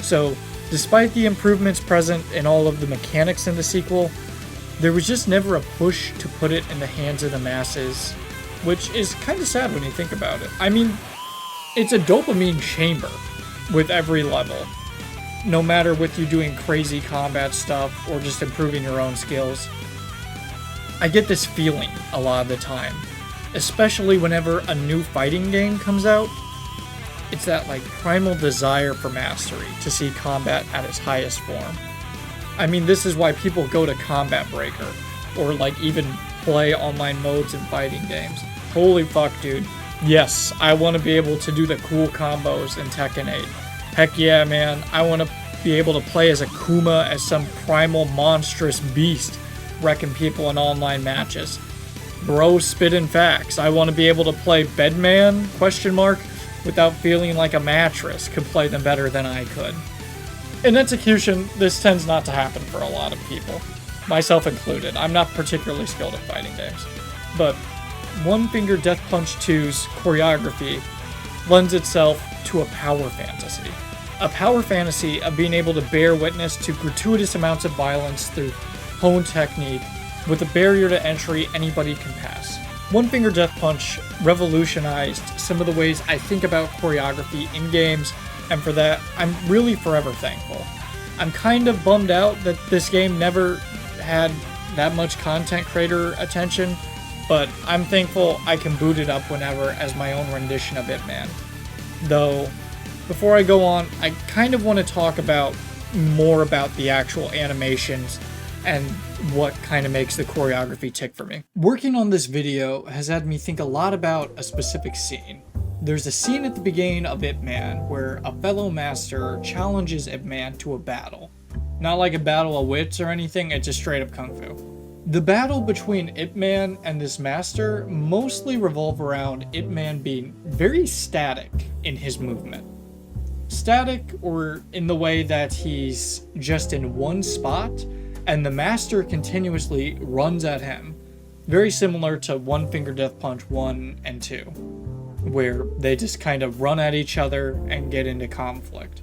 So, despite the improvements present in all of the mechanics in the sequel, there was just never a push to put it in the hands of the masses, which is kind of sad when you think about it. I mean, it's a dopamine chamber with every level. No matter with you doing crazy combat stuff or just improving your own skills. I get this feeling a lot of the time, especially whenever a new fighting game comes out. It's that like primal desire for mastery to see combat at its highest form. I mean, this is why people go to Combat Breaker or like even play online modes in fighting games. Holy fuck, dude. Yes, I want to be able to do the cool combos in Tekken 8. Heck yeah, man. I want to be able to play as a Kuma as some primal monstrous beast wrecking people in online matches. Bro spittin' facts. I want to be able to play Bedman, ? Without feeling like a mattress could play them better than I could. In execution, this tends not to happen for a lot of people, myself included. I'm not particularly skilled at fighting games. But One Finger Death Punch 2's choreography lends itself to a power fantasy. A power fantasy of being able to bear witness to gratuitous amounts of violence through honed technique with a barrier to entry anybody can pass. One Finger Death Punch revolutionized some of the ways I think about choreography in games, and for that, I'm really forever thankful. I'm kind of bummed out that this game never had that much content creator attention, but I'm thankful I can boot it up whenever as my own rendition of it, man. Though, before I go on, I kind of want to talk more about the actual animations and what kind of makes the choreography tick for me. Working on this video has had me think a lot about a specific scene. There's a scene at the beginning of Ip Man where a fellow master challenges Ip Man to a battle. Not like a battle of wits or anything, it's just straight up kung fu. The battle between Ip Man and this master mostly revolve around Ip Man being very static in his movement. Static, or in the way that he's just in one spot, and the master continuously runs at him. Very similar to One Finger Death Punch 1 and 2, where they just kind of run at each other and get into conflict.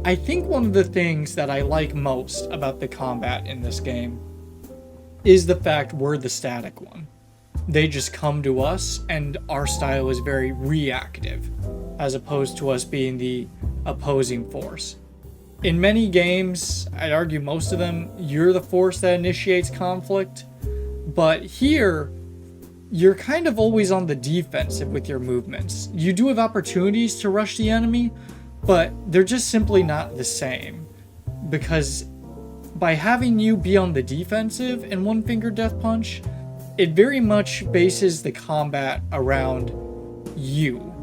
I think one of the things that I like most about the combat in this game is the fact we're the static one. They just come to us, and our style is very reactive, as opposed to us being the opposing force. In many games, I'd argue most of them, you're the force that initiates conflict, but here, you're kind of always on the defensive with your movements. You do have opportunities to rush the enemy, but they're just simply not the same, because by having you be on the defensive in One Finger Death Punch, it very much bases the combat around you.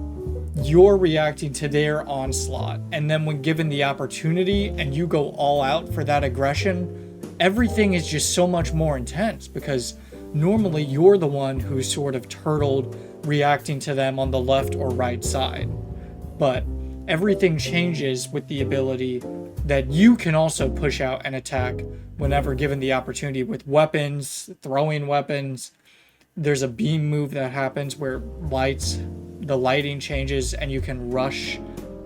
You're reacting to their onslaught, and then when given the opportunity and you go all out for that aggression, everything is just so much more intense, because normally you're the one who's sort of turtled reacting to them on the left or right side. But everything changes with the ability that you can also push out and attack whenever given the opportunity with weapons, throwing weapons. There's a beam move that happens where the lighting changes and you can rush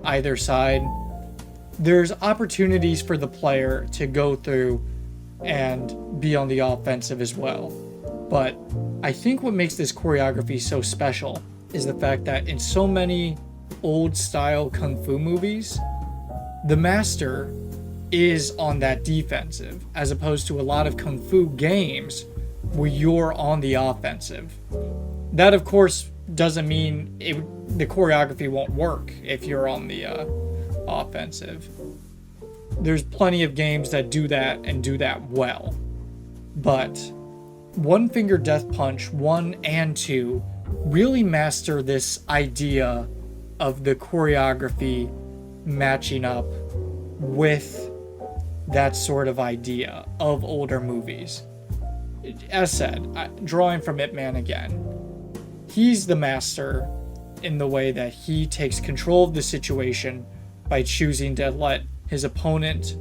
either side. There's opportunities for the player to go through and be on the offensive as well. But I think what makes this choreography so special is the fact that in so many old style kung fu movies, the master is on that defensive, as opposed to a lot of kung fu games where you're on the offensive. That, of course, doesn't mean the choreography won't work if you're on the offensive. There's plenty of games that do that and do that well. But One Finger Death Punch 1 and 2 really master this idea of the choreography matching up with that sort of idea of older movies. As said, drawing from Ip Man again, he's the master in the way that he takes control of the situation by choosing to let his opponent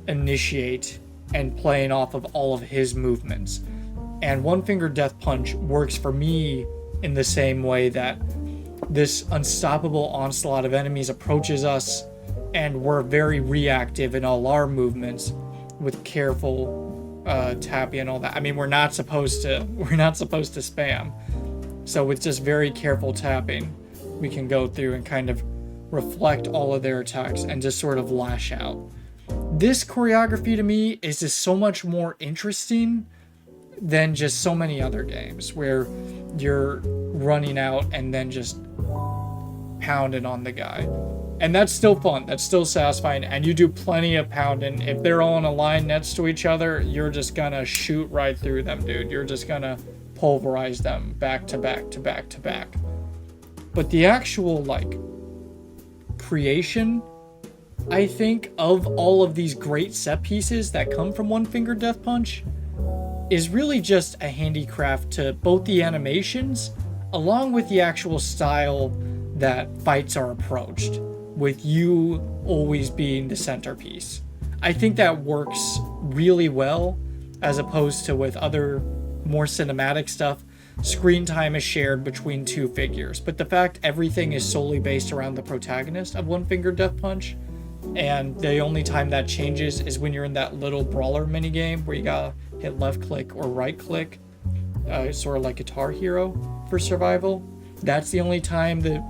initiate and playing off of all of his movements. And One Finger Death Punch works for me in the same way that this unstoppable onslaught of enemies approaches us, and we're very reactive in all our movements with careful tapping and all that. I mean, we're not supposed to spam. So with just very careful tapping, we can go through and kind of reflect all of their attacks and just sort of lash out. This choreography to me is just so much more interesting than just so many other games where you're running out and then just pounding on the guy. And that's still fun, that's still satisfying, and you do plenty of pounding. If they're all in a line next to each other, you're just gonna shoot right through them, dude. You're just gonna pulverize them back to back to back to back. But the actual, like, creation, I think, of all of these great set pieces that come from One Finger Death Punch is really just a handicraft to both the animations along with the actual style that fights are approached, with you always being the centerpiece. I think that works really well, as opposed to with other more cinematic stuff. Screen time is shared between two figures, but the fact everything is solely based around the protagonist of One Finger Death Punch, and the only time that changes is when you're in that little brawler minigame where you gotta hit left click or right click, sort of like Guitar Hero for survival. That's the only time the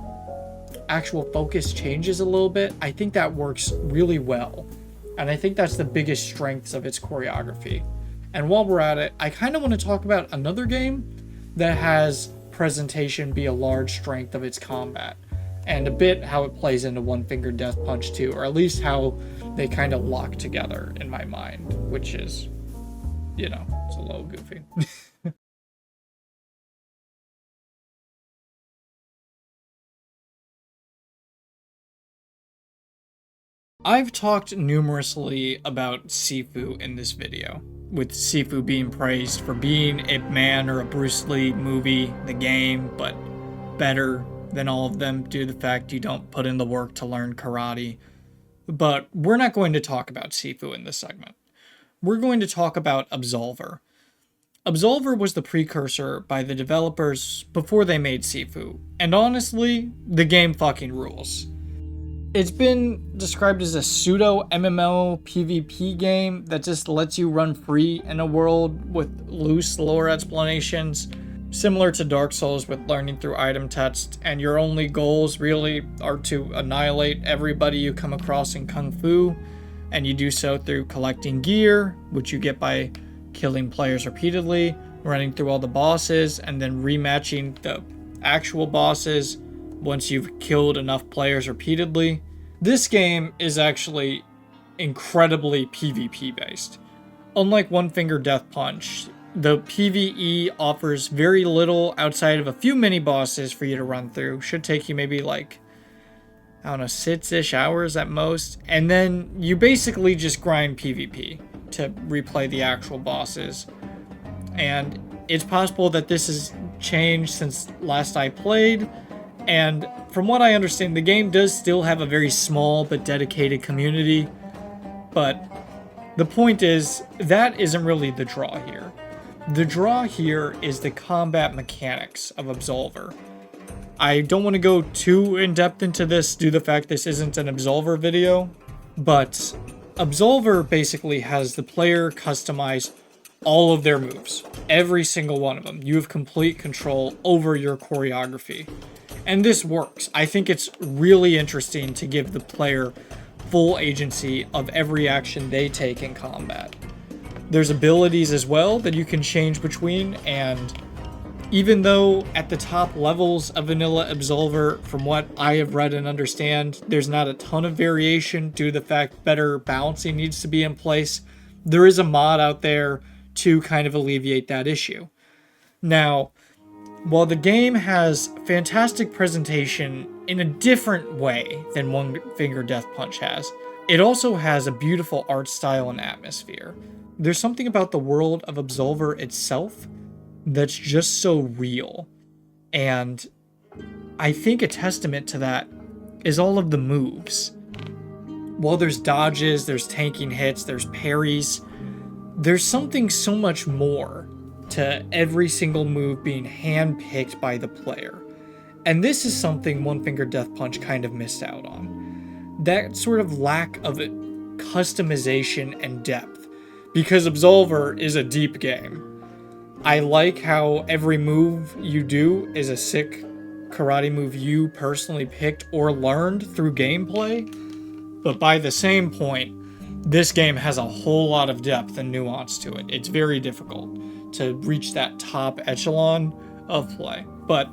actual focus changes a little bit. I think that works really well, and I think that's the biggest strengths of its choreography. And while we're at it, I kind of want to talk about another game that has presentation be a large strength of its combat, and a bit how it plays into One Finger Death Punch 2, or at least how they kind of lock together in my mind, which is, you know, it's a little goofy. I've talked numerously about Sifu in this video, with Sifu being praised for being Ip Man or a Bruce Lee movie, the game, but better than all of them due to the fact you don't put in the work to learn karate. But we're not going to talk about Sifu in this segment. We're going to talk about Absolver. Absolver was the precursor by the developers before they made Sifu, and honestly, the game fucking rules. It's been described as a pseudo MMO PvP game that just lets you run free in a world with loose lore explanations, similar to Dark Souls with learning through item tests, and your only goals really are to annihilate everybody you come across in Kung Fu, and you do so through collecting gear, which you get by killing players repeatedly, running through all the bosses, and then rematching the actual bosses once you've killed enough players repeatedly. This game is actually incredibly PvP based. Unlike One Finger Death Punch, the PvE offers very little outside of a few mini bosses for you to run through. Should take you maybe like, I don't know, 6-ish hours at most. And then you basically just grind PvP to replay the actual bosses. And it's possible that this has changed since last I played. And from what I understand, the game does still have a very small but dedicated community. But the point is, that isn't really the draw here. The draw here is the combat mechanics of Absolver. I don't want to go too in-depth into this due to the fact this isn't an Absolver video, but Absolver basically has the player customize all of their moves, every single one of them. You have complete control over your choreography. And this works. I think it's really interesting to give the player full agency of every action they take in combat. There's abilities as well that you can change between, and Even though at the top levels of vanilla Absolver, from what I have read and understand, there's not a ton of variation due to the fact better balancing needs to be in place, there is a mod out there to kind of alleviate that issue. Now, while the game has fantastic presentation in a different way than One Finger Death Punch has, it also has a beautiful art style and atmosphere. There's something about the world of Absolver itself that's just so real. And I think a testament to that is all of the moves. While there's dodges, there's tanking hits, there's parries, there's something so much more to every single move being handpicked by the player. And this is something One Finger Death Punch kind of missed out on. That sort of lack of customization and depth. Because Absolver is a deep game. I like how every move you do is a sick karate move you personally picked or learned through gameplay. But by the same point, this game has a whole lot of depth and nuance to it. It's very difficult to reach that top echelon of play. But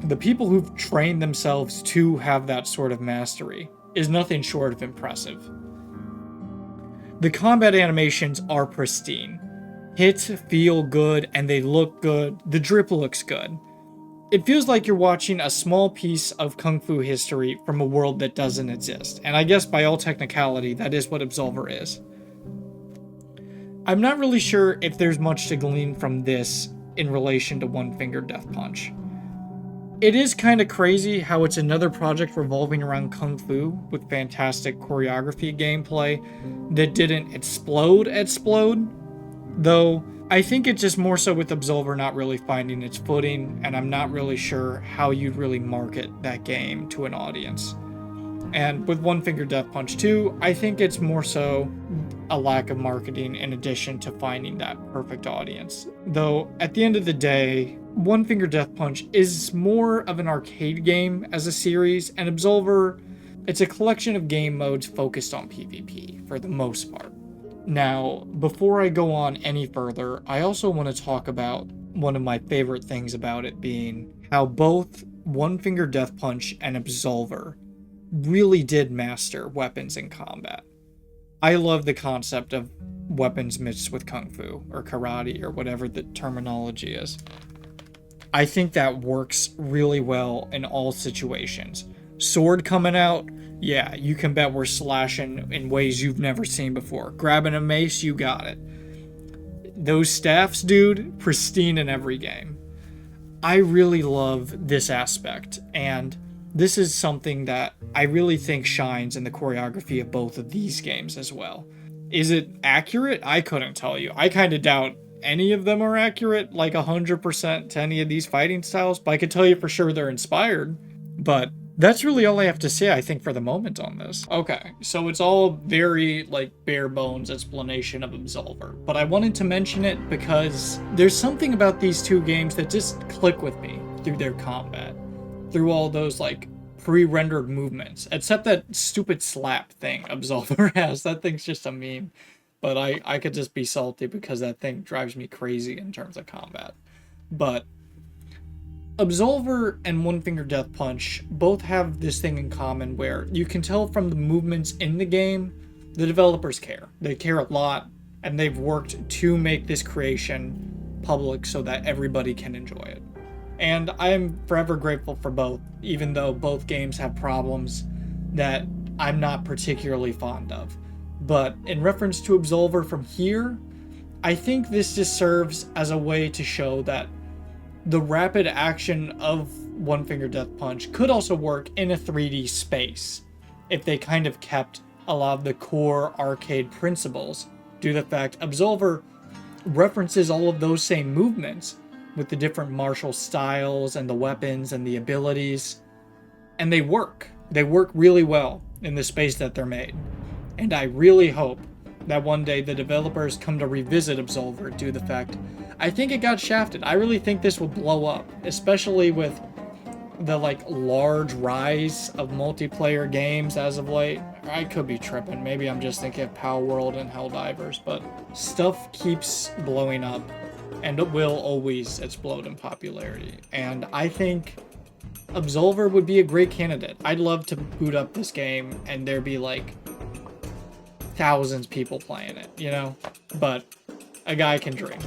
the people who've trained themselves to have that sort of mastery is nothing short of impressive. The combat animations are pristine. Hits feel good and they look good. The drip looks good. It feels like you're watching a small piece of Kung Fu history from a world that doesn't exist. And I guess by all technicality, that is what Absolver is. I'm not really sure if there's much to glean from this in relation to One Finger Death Punch. It is kind of crazy how it's another project revolving around Kung Fu with fantastic choreography gameplay that didn't explode, though I think it's just more so with Absolver not really finding its footing, and I'm not really sure how you'd really market that game to an audience. And with One Finger Death Punch 2, I think it's more so a lack of marketing in addition to finding that perfect audience. Though, at the end of the day, One Finger Death Punch is more of an arcade game as a series, and Absolver, it's a collection of game modes focused on PvP, for the most part. Now, before I go on any further, I also want to talk about one of my favorite things about it being how both One Finger Death Punch and Absolver really did master weapons in combat. I love the concept of weapons mixed with Kung Fu, or karate, or whatever the terminology is. I think that works really well in all situations. Sword coming out, yeah, you can bet we're slashing in ways you've never seen before. Grabbing a mace, you got it. Those staffs, dude, pristine in every game. I really love this aspect, and this is something that I really think shines in the choreography of both of these games as well. Is it accurate? I couldn't tell you. I kind of doubt any of them are accurate, like 100% to any of these fighting styles, but I could tell you for sure they're inspired. But that's really all I have to say, I think, for the moment on this. Okay, so it's all very, bare bones explanation of Absolver, but I wanted to mention it because there's something about these two games that just click with me through their combat, through all those, pre-rendered movements, except that stupid slap thing Absolver has. That thing's just a meme, but I could just be salty because that thing drives me crazy in terms of combat. But Absolver and One Finger Death Punch both have this thing in common where you can tell from the movements in the game, the developers care. They care a lot, and they've worked to make this creation public so that everybody can enjoy it. And I am forever grateful for both, even though both games have problems that I'm not particularly fond of. But in reference to Absolver from here, I think this just serves as a way to show that the rapid action of One Finger Death Punch could also work in a 3D space if they kind of kept a lot of the core arcade principles, due to the fact Absolver references all of those same movements with the different martial styles and the weapons and the abilities, and they work. They work really well in the space that they're made. And I really hope that one day the developers come to revisit Absolver due to the fact I think it got shafted. I really think this will blow up, especially with the large rise of multiplayer games as of late. I could be tripping. Maybe I'm just thinking of Power World and Helldivers, but stuff keeps blowing up and it will always explode in popularity. And I think Absolver would be a great candidate. I'd love to boot up this game and there be like thousands of people playing it, you know? But a guy can dream.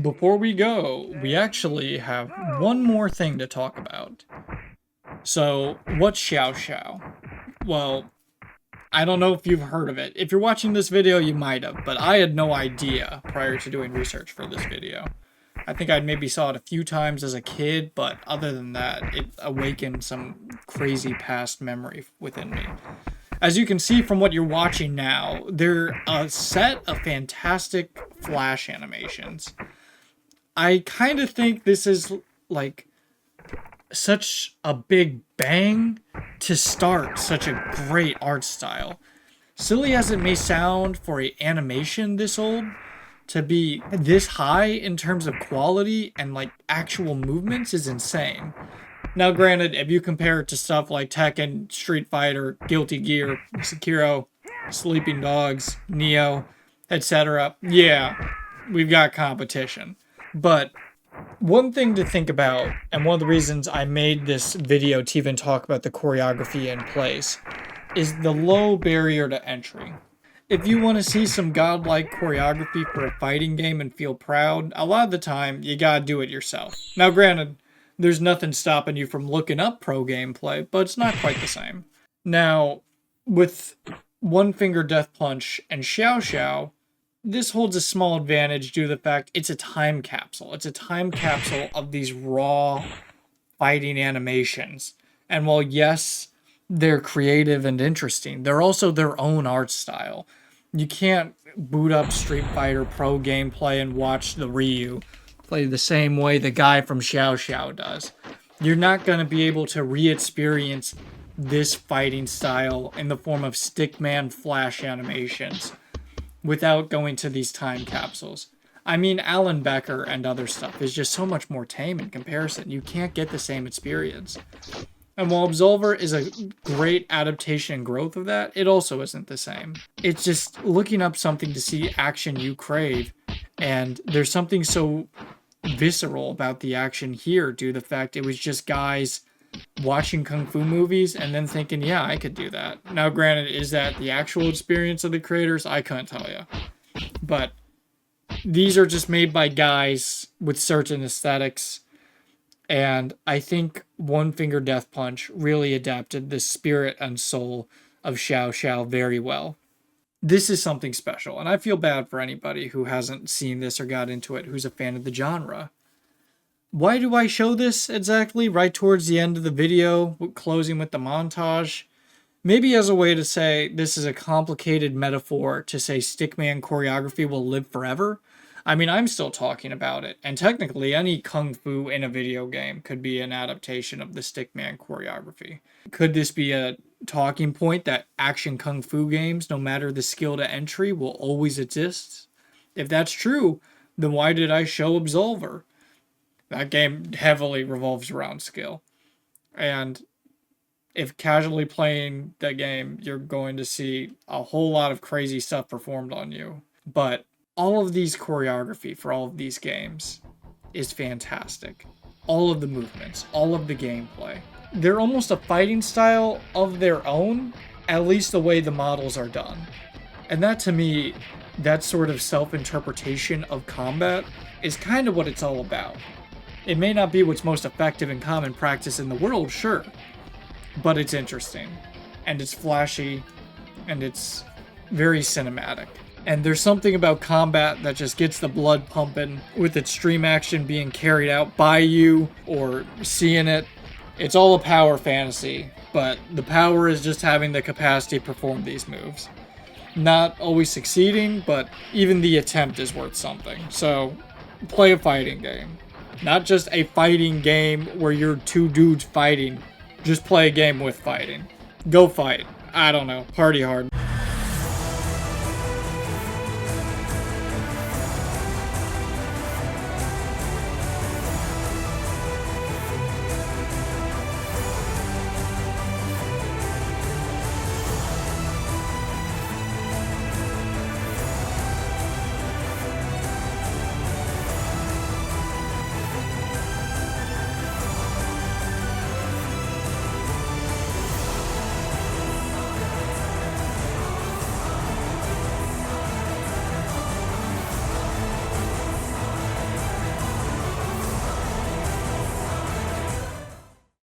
Before we go, we actually have one more thing to talk about. So, what's Xiao Xiao? Well, I don't know if you've heard of it. If you're watching this video, you might have, but I had no idea prior to doing research for this video. I think I maybe saw it a few times as a kid, but other than that, it awakened some crazy past memory within me. As you can see from what you're watching now, they're a set of fantastic flash animations. I kind of think this is like such a big bang to start such a great art style. Silly as it may sound for an animation this old, to be this high in terms of quality and like actual movements is insane. Now granted, if you compare it to stuff like Tekken, Street Fighter, Guilty Gear, Sekiro, Sleeping Dogs, Neo, etc., yeah, we've got competition. But one thing to think about, and one of the reasons I made this video to even talk about the choreography in place, is the low barrier to entry. If you want to see some godlike choreography for a fighting game and feel proud, a lot of the time, you gotta do it yourself. Now granted, there's nothing stopping you from looking up pro gameplay, but it's not quite the same. Now, with onefingerdeathpunch and Xiao Xiao, this holds a small advantage due to the fact it's a time capsule. It's a time capsule of these raw fighting animations. And while yes, they're creative and interesting, they're also their own art style. You can't boot up Street Fighter Pro gameplay and watch the Ryu play the same way the guy from Xiao Xiao does. You're not going to be able to re-experience this fighting style in the form of stickman flash animations without going to these time capsules. I mean, Alan Becker and other stuff is just so much more tame in comparison. You can't get the same experience. And while Absolver is a great adaptation and growth of that, it also isn't the same. It's just looking up something to see action you crave, and there's something so visceral about the action here due to the fact it was just guys watching kung fu movies and then thinking, yeah, I could do that. Now granted, is that the actual experience of the creators? I couldn't tell you. But these are just made by guys with certain aesthetics, and I think onefingerdeathpunch really adapted the spirit and soul of Xiao Xiao very well. This is something special, and I feel bad for anybody who hasn't seen this or got into it who's a fan of the genre. Why do I show this exactly right towards the end of the video, closing with the montage? Maybe as a way to say this is a complicated metaphor to say stickman choreography will live forever. I mean, I'm still talking about it, and technically any kung fu in a video game could be an adaptation of the stickman choreography. Could this be a talking point that action kung fu games, no matter the skill to entry, will always exist? If that's true, then why did I show Absolver? That game heavily revolves around skill. And if casually playing the game, you're going to see a whole lot of crazy stuff performed on you. But all of these choreography for all of these games is fantastic. All of the movements, all of the gameplay. They're almost a fighting style of their own, at least the way the models are done. And that to me, that sort of self-interpretation of combat is kind of what it's all about. It may not be what's most effective in common practice in the world, sure, but it's interesting, and it's flashy, and it's very cinematic. And there's something about combat that just gets the blood pumping, with extreme action being carried out by you, or seeing it. It's all a power fantasy, but the power is just having the capacity to perform these moves. Not always succeeding, but even the attempt is worth something. So, play a fighting game. Not just a fighting game where you're two dudes fighting. Just play a game with fighting. Go fight. I don't know. Party hard.